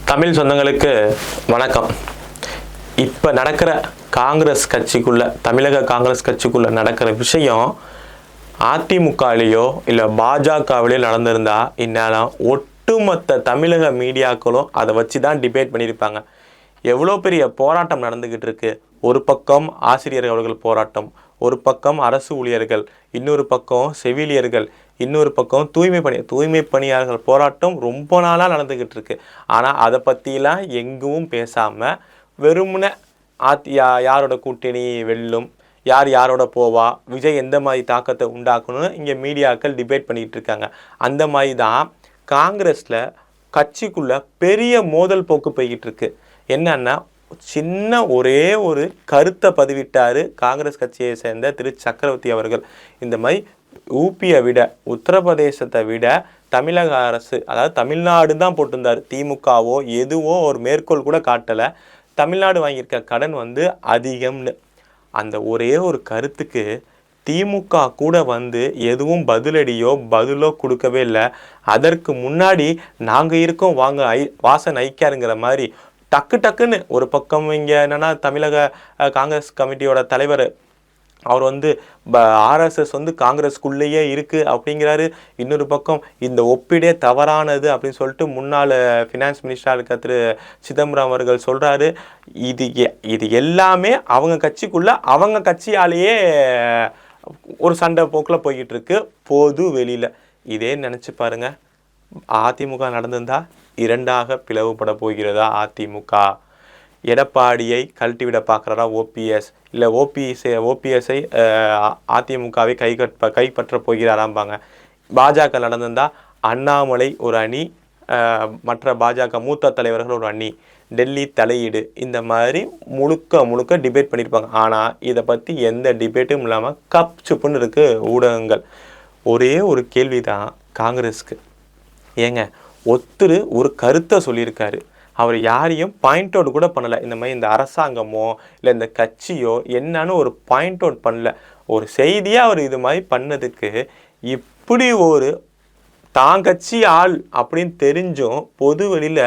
தமிழ் சொந்தங்களுக்கு வணக்கம். இப்போ நடக்கிற காங்கிரஸ் கட்சிக்குள்ள, தமிழக காங்கிரஸ் கட்சிக்குள்ள நடக்கிற விஷயம் அதிமுகலையோ இல்லை பாஜகவிலையோ நடந்திருந்தா இந்நேரம் ஒட்டுமொத்த தமிழக மீடியாக்களும் அதை வச்சு தான் டிபேட் பண்ணியிருப்பாங்க. எவ்வளோ பெரிய போராட்டம் நடந்துக்கிட்டு இருக்கு. ஒரு பக்கம் ஆசிரியர்கள் போராட்டம், ஒரு பக்கம் அரசு ஊழியர்கள், இன்னொரு பக்கம் செவிலியர்கள், இன்னொரு பக்கம் தூய்மை பணியாளர்கள் போராட்டம் ரொம்ப நாளாக நடந்துக்கிட்டு இருக்கு. ஆனால் அதை பற்றிலாம் எங்கும் பேசாமல் வெறுமனே யாரோட கூட்டணி வெல்லும், யாரோட போவா, விஜய் எந்த மாதிரி தாக்கத்தை உண்டாக்கணும்னு இங்கே மீடியாக்கள் டிபேட் பண்ணிக்கிட்டு இருக்காங்க. அந்த மாதிரி தான் காங்கிரஸில் கட்சிக்குள்ளே பெரிய மோதல் போக்கு போய்கிட்டு இருக்கு. என்னன்னா, சின்ன ஒரே ஒரு கருத்தை பதிவிட்டார் காங்கிரஸ் கட்சியை சேர்ந்த திரு சக்கரவர்த்தி அவர்கள். இந்த மாதிரி ஊபியை விட, உத்தரப்பிரதேசத்தை விட தமிழக அரசு, அதாவது தமிழ்நாடு தான் போட்டிருந்தார். திமுகவோ எதுவோ ஒரு மேற்கோள் கூட காட்டலை. தமிழ்நாடு வாங்கியிருக்க கடன் அதிகம்னு. அந்த ஒரே ஒரு கருத்துக்கு திமுக கூட எதுவும் பதிலோ கொடுக்கவே இல்லை. அதற்கு முன்னாடி நாங்கள் இருக்கோம் வாங்க வாசன் ஐக்கியாருங்கிற மாதிரி டக்குன்னு ஒரு பக்கம் இங்கே என்னென்னா, தமிழக காங்கிரஸ் கமிட்டியோட தலைவர் அவர் ஆர்எஸ்எஸ் காங்கிரஸ்குள்ளேயே இருக்குது அப்படிங்கிறாரு. இன்னொரு பக்கம் இந்த ஒப்பீடே தவறானது அப்படின்னு சொல்லிட்டு முன்னாள் ஃபினான்ஸ் மினிஸ்டராக இருக்க திரு சிதம்பரம் அவர்கள் சொல்கிறாரு. இது எல்லாமே அவங்க கட்சிக்குள்ளே அவங்க கட்சியாலேயே ஒரு சண்டை போக்கில் போய்கிட்டு இருக்கு பொது வெளியில். இதே நினச்சி பாருங்க, அதிமுக நடந்திருந்தா இரண்டாக பிளவுபட போகிறதா அதிமுக? எடப்பாடியை கழட்டிவிட பார்க்குறாரா ஓபிஎஸ்? இல்லை ஓபிஎஸ்ஐ அதிமுகவை கைப்பற்ற போகிறாராம்பாங்க. பாஜக நடந்திருந்தால் அண்ணாமலை ஒரு அணி, மற்ற பாஜக மூத்த தலைவர்கள் ஒரு அணி, டெல்லி தலையீடு, இந்த மாதிரி முழுக்க டிபேட் பண்ணியிருப்பாங்க. ஆனால் இதை பற்றி எந்த டிபேட்டும் இல்லாமல் கப் சுப்புன்னு இருக்குது ஊடகங்கள். ஒரே ஒரு கேள்வி தான் காங்கிரஸுக்கு. ஏங்க, ஒரு கருத்தை சொல்லியிருக்காரு, அவர் யாரையும் பாயிண்ட் அவுட் கூட பண்ணலை. இந்த மாதிரி இந்த அரசாங்கமோ இல்லை இந்த கட்சியோ என்னன்னு ஒரு பாயிண்ட் அவுட் பண்ணல. ஒரு செய்தியாக அவர் இது மாதிரி பண்ணதுக்கு இப்படி ஒரு தான் கட்சி ஆள் அப்படின்னு தெரிஞ்சும் பொது வெளியில்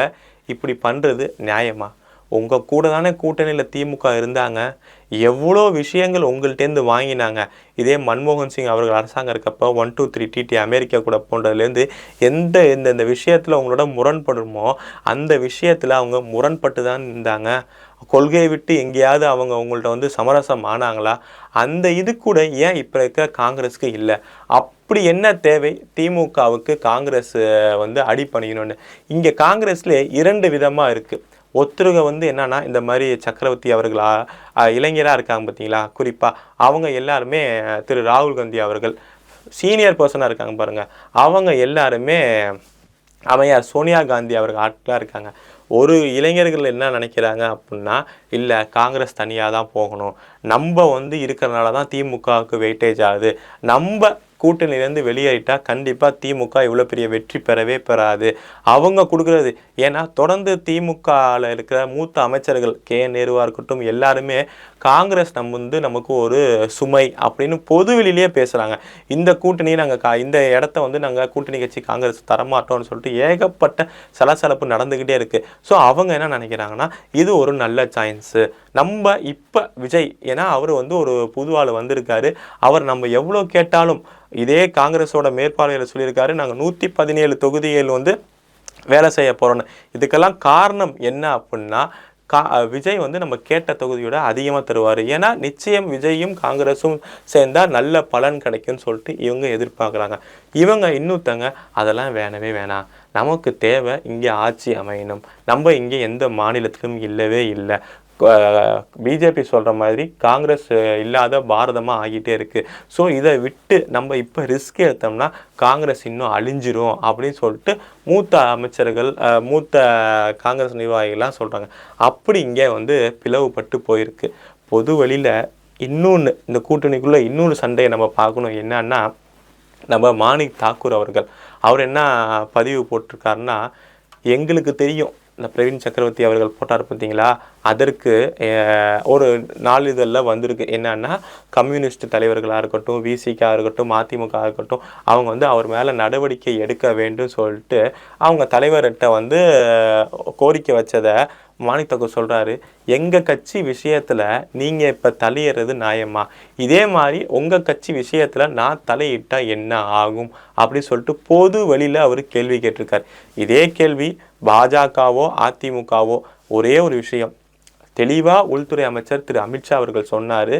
இப்படி பண்ணுறது நியாயமா? உங்கள் கூட தானே கூட்டணியில் திமுக இருந்தாங்க, எவ்வளோ விஷயங்கள் உங்கள்கிட்டேருந்து வாங்கினாங்க. இதே மன்மோகன் சிங் அவர்கள் அரசாங்கம் இருக்கப்போ 123 டிடி அமெரிக்கா கூட போன்றதுலேருந்து எந்த விஷயத்தில் உங்களோட முரண்படுமோ அந்த விஷயத்தில் அவங்க முரண்பட்டு தான் இருந்தாங்க. கொள்கையை விட்டு எங்கேயாவது அவங்க உங்கள்கிட்ட சமரசம் ஆனாங்களா? அந்த இது கூட ஏன் இப்போ இருக்க காங்கிரஸுக்கு இல்லை? அப்படி என்ன தேவை திமுகவுக்கு காங்கிரஸ் அடி பண்ணிக்கணும்னு? இங்கே காங்கிரஸ்லேயே 2 விதமாக இருக்குது. ஒருத்தருங்க என்னன்னா, இந்த மாதிரி சக்கரவர்த்தி அவர்களா இளைஞராக இருக்காங்க பார்த்தீங்களா, குறிப்பாக அவங்க எல்லாருமே திரு ராகுல் காந்தி அவர்கள் சீனியர் பர்சனாக இருக்காங்க பாருங்கள். அவங்க எல்லாருமே அம்மையார் சோனியா காந்தி அவர்கள் ஆட்களாக இருக்காங்க. ஒரு இளைஞர்கள் என்ன நினைக்கிறாங்க அப்படின்னா, இல்லை காங்கிரஸ் தனியாக தான் போகணும், நம்ம இருக்கிறனால தான் திமுகவுக்கு வெயிட்டேஜ் ஆகுது, நம்ம கூட்டணியிலேருந்து வெளியேறிட்டா கண்டிப்பாக திமுக இவ்வளோ பெரிய வெற்றி பெறவே பெறாது அவங்க கொடுக்குறது. ஏன்னா தொடர்ந்து திமுகவில் இருக்கிற மூத்த அமைச்சர்கள் நேருவாக இருக்கட்டும் எல்லாருமே காங்கிரஸ் நமக்கு ஒரு சுமை அப்படின்னு பொதுவெளியிலேயே பேசுகிறாங்க. இந்த கூட்டணியை நாங்கள் இந்த இடத்த நாங்கள் கூட்டணி கட்சி காங்கிரஸ் தரமாட்டோம்னு சொல்லிட்டு ஏகப்பட்ட சலசலப்பு நடந்துக்கிட்டே இருக்குது. ஸோ அவங்க என்ன நினைக்கிறாங்கன்னா, இது ஒரு நல்ல சான்ஸு. நம்ம இப்போ விஜய், ஏன்னா அவர் ஒரு புது ஆள் வந்திருக்காரு, அவர் நம்ம எவ்வளோ கேட்டாலும் இதே காங்கிரஸோட மேற்பார்வையில் சொல்லியிருக்காரு, நாங்கள் 117 தொகுதிகள் வேலை செய்ய போகிறோன்னு. இதுக்கெல்லாம் காரணம் என்ன அப்படின்னா, விஜய் நம்ம கேட்ட தொகுதியோட அதிகமாக தருவார். ஏன்னா நிச்சயம் விஜயும் காங்கிரஸும் சேர்ந்தால் நல்ல பலன் கிடைக்கும்னு சொல்லிட்டு இவங்க எதிர்பார்க்குறாங்க. இவங்க இன்னொருத்தங்க அதெல்லாம் வேணவே வேணாம், நமக்கு தேவை இங்கே ஆட்சி அமையணும், நம்ம இங்கே எந்த மாநிலத்திலும் இல்லவே இல்லை, பிஜேபி சொல்கிற மாதிரி காங்கிரஸ் இல்லாத பாரதமாக ஆகிட்டே இருக்குது. ஸோ இதை விட்டு நம்ம இப்போ ரிஸ்க் எடுத்தோம்னா காங்கிரஸ் இன்னும் அழிஞ்சிரும் அப்படின்னு சொல்லிட்டு மூத்த அமைச்சர்கள், மூத்த காங்கிரஸ் நிர்வாகிகள்லாம் சொல்கிறாங்க. அப்படி இங்கே பிளவுபட்டு போயிருக்கு பொது வழியில். இன்னொன்று, இந்த கூட்டணிக்குள்ளே இன்னொரு சண்டையை நம்ம பார்க்கணும். என்னன்னா, நம்ம மாணிக் தாக்கூர் அவர் என்ன பதிவு போட்டிருக்காருன்னா, எங்களுக்கு தெரியும் இந்த பிரவீன் சக்கரவர்த்தி அவர்கள் போட்டார் பார்த்தீங்களா, அதற்கு ஒரு நாளிதழில் வந்திருக்கு. என்னன்னா, கம்யூனிஸ்ட் தலைவர்களாக இருக்கட்டும், விசிகா இருக்கட்டும், அதிமுக இருக்கட்டும், அவங்க வந்து அவர் மேலே நடவடிக்கை எடுக்க வேண்டும் சொல்லிட்டு அவங்க தலைவர்கிட்ட வந்து கோரிக்கை வச்சதை மாணிக் தாக்கூர் சொல்கிறாரு, எங்கள் கட்சி விஷயத்தில் நீங்கள் இப்போ தலையிடுறது நியாயமா? இதே மாதிரி உங்கள் கட்சி விஷயத்தில் நான் தலையிட்டால் என்ன ஆகும் அப்படின்னு சொல்லிட்டு பொது வெளியில் அவர் கேள்வி கேட்டிருக்கார். இதே கேள்வி பாஜகவோ அதிமுகவோ ஒரே ஒரு விஷயம் தெளிவாக உள்துறை அமைச்சர் திரு அமித்ஷா அவர்கள் சொன்னார்,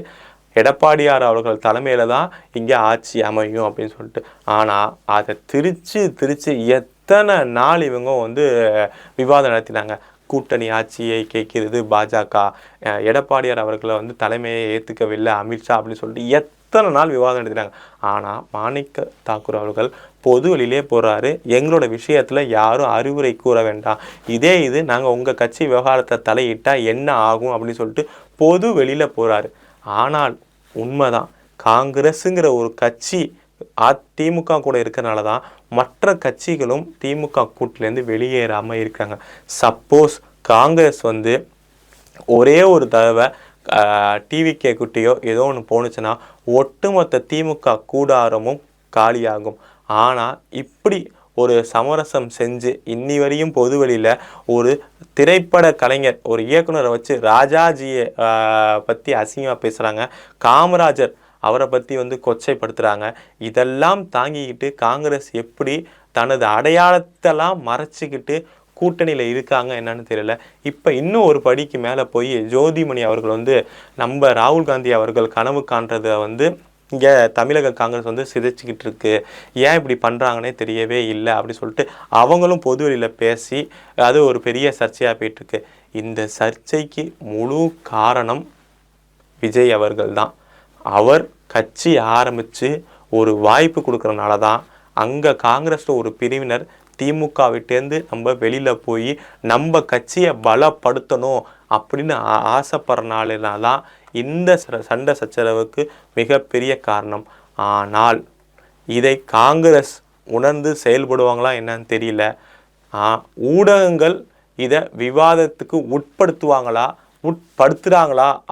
எடப்பாடியார் அவர்கள் தலைமையில் தான் இங்கே ஆட்சி அமையும் அப்படின்னு சொல்லிட்டு. ஆனால் அதை திரிச்சு எத்தனை நாள் இவங்க வந்து விவாதம் நடத்தினாங்க. கூட்டணி ஆட்சியை கேட்கிறது பாஜக, எடப்பாடியார் அவர்களை வந்து தலைமையை ஏற்றுக்கவில்லை அமித்ஷா அப்படின்னு சொல்லிட்டு எத்தனை நாள் விவாதம் நடத்தினாங்க. ஆனால் மாணிக் தாக்கூர் அவர்கள் பொது வெளியிலே போகிறாரு, எங்களோட விஷயத்தில் யாரும் அறிவுரை கூற வேண்டாம், இது நாங்கள் உங்கள் கட்சி விவகாரத்தை தலையிட்டால் என்ன ஆகும் அப்படின்னு சொல்லிட்டு பொது வெளியில் போகிறாரு. ஆனால் உண்மைதான், காங்கிரஸுங்கிற ஒரு கட்சி அதிமுக கூட இருக்கிறனால தான் மற்ற கட்சிகளும் திமுக கூட்டிலேருந்து வெளியேறாமல் இருக்காங்க. சப்போஸ் காங்கிரஸ் வந்து ஒரே ஒரு தடவை டிவிகே குட்டியோ ஏதோ ஒன்று போணுச்சுன்னா ஒட்டுமொத்த திமுக கூடாரமும் காலியாகும். ஆனால் இப்படி ஒரு சமரசம் செஞ்சு இன்னி வரையும் பொது வெளியில் ஒரு திரைப்பட கலைஞர், ஒரு இயக்குனரை வச்சு ராஜாஜியை பற்றி அசிங்கமாக பேசுகிறாங்க, காமராஜர் அவரை பற்றி வந்து கொச்சைப்படுத்துகிறாங்க. இதெல்லாம் தாங்கிக்கிட்டு காங்கிரஸ் எப்படி தனது அடையாளத்தெல்லாம் மறைச்சிக்கிட்டு கூட்டணியில் இருக்காங்க என்னன்னு தெரியல. இப்போ இன்னும் ஒரு படிக்கு மேலே போய் ஜோதிமணி அவர்கள் வந்து நம்ம ராகுல் காந்தி அவர்கள் கனவு காண்றதை வந்து இங்கே தமிழக காங்கிரஸ் வந்து சிதைச்சிக்கிட்டு இருக்கு, ஏன் இப்படி பண்ணுறாங்கன்னே தெரியவே இல்லை அப்படி சொல்லிட்டு அவங்களும் பொது வெளியில் பேசி அது ஒரு பெரிய சர்ச்சையாக போயிட்டுருக்கு. இந்த சர்ச்சைக்கு முழு காரணம் விஜய் அவர்கள் தான். அவர் கட்சி ஆரம்பித்து ஒரு வாய்ப்பு கொடுக்குறனால தான் அங்கே காங்கிரஸில் ஒரு பிரிவினர் திமுக விட்டேருந்து நம்ம வெளியில் போய் நம்ம கட்சியை பலப்படுத்தணும் அப்படின்னு ஆசைப்படுறனால தான் இந்த சண்டை சச்சரவுக்கு மிகப்பெரிய காரணம். ஆனால் இதை காங்கிரஸ் உணர்ந்து செயல்படுவாங்களா என்னன்னு தெரியல. ஊடகங்கள் இதை விவாதத்துக்கு உட்படுத்துகிறாங்களா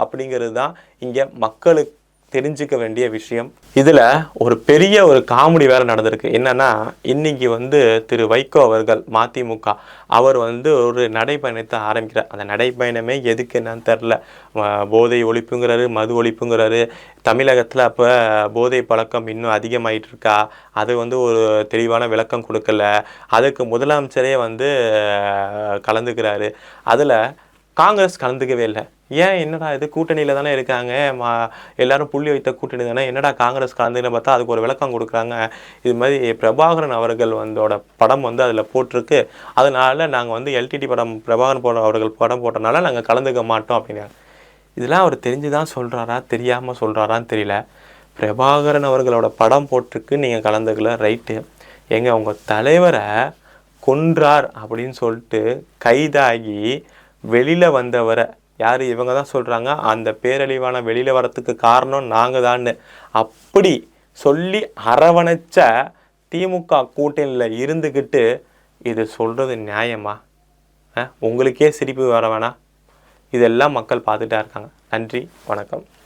அப்படிங்கிறது தான் இங்கே மக்களுக்கு தெரிஞ்சுக்க வேண்டிய விஷயம். இதில் ஒரு பெரிய ஒரு காமெடி வேறு நடந்திருக்கு. என்னன்னா, இன்னைக்கு வந்து திரு வைகோ அவர்கள் மதிமுக அவர் வந்து ஒரு நடைப்பயணத்தை ஆரம்பிக்கிறார். அந்த நடைப்பயணமே எதுக்கு என்னன்னு தெரில. போதை ஒழிப்புங்கிறாரு, மது ஒழிப்புங்கிறாரு. தமிழகத்தில் அப்போ போதை பழக்கம் இன்னும் அதிகமாகிட்டு இருக்கா, அது வந்து ஒரு தெளிவான விளக்கம் கொடுக்கல. அதுக்கு முதலமைச்சரே வந்து கலந்துக்கிறாரு. அதில் காங்கிரஸ் கலந்துக்கவே இல்லை. ஏன், என்னடா இது கூட்டணியில் தானே இருக்காங்க, எல்லாரும் புள்ளி வைத்த கூட்டணி தானே, என்னடா காங்கிரஸ் கலந்துன்னு பார்த்தா அதுக்கு ஒரு விளக்கம் கொடுக்குறாங்க. இது மாதிரி பிரபாகரன் அவர்கள் வந்தோட படம் வந்து அதில் போட்டிருக்கு, அதனால நாங்கள் வந்து எல்டிடி படம் பிரபாகரன் அவர்கள் படம் போட்டனால நாங்கள் கலந்துக்க மாட்டோம் அப்படின்னா. இதெல்லாம் அவர் தெரிஞ்சு தான் சொல்கிறாரா தெரியாமல் சொல்கிறாரான்னு தெரியல. பிரபாகரன் அவர்களோட படம் போட்டிருக்கு, நீங்கள் கலந்துக்கல, ரைட்டு. உங்கள் தலைவரை கொன்றார் அப்படின்னு சொல்லிட்டு கைதாகி வெளியில் வந்தவரை யார், இவங்க தான் சொல்கிறாங்க அந்த பேரழிவான வெளியில் வரத்துக்கு காரணம் நாங்கள் தான் அப்படி சொல்லி அரவணைச்ச திமுக கூட்டணியில் இருந்துக்கிட்டு இது சொல்கிறது நியாயமா? உங்களுக்கே சிரிப்பு வர வேணாம்? இதெல்லாம் மக்கள் பார்த்துட்டா இருக்காங்க. நன்றி, வணக்கம்.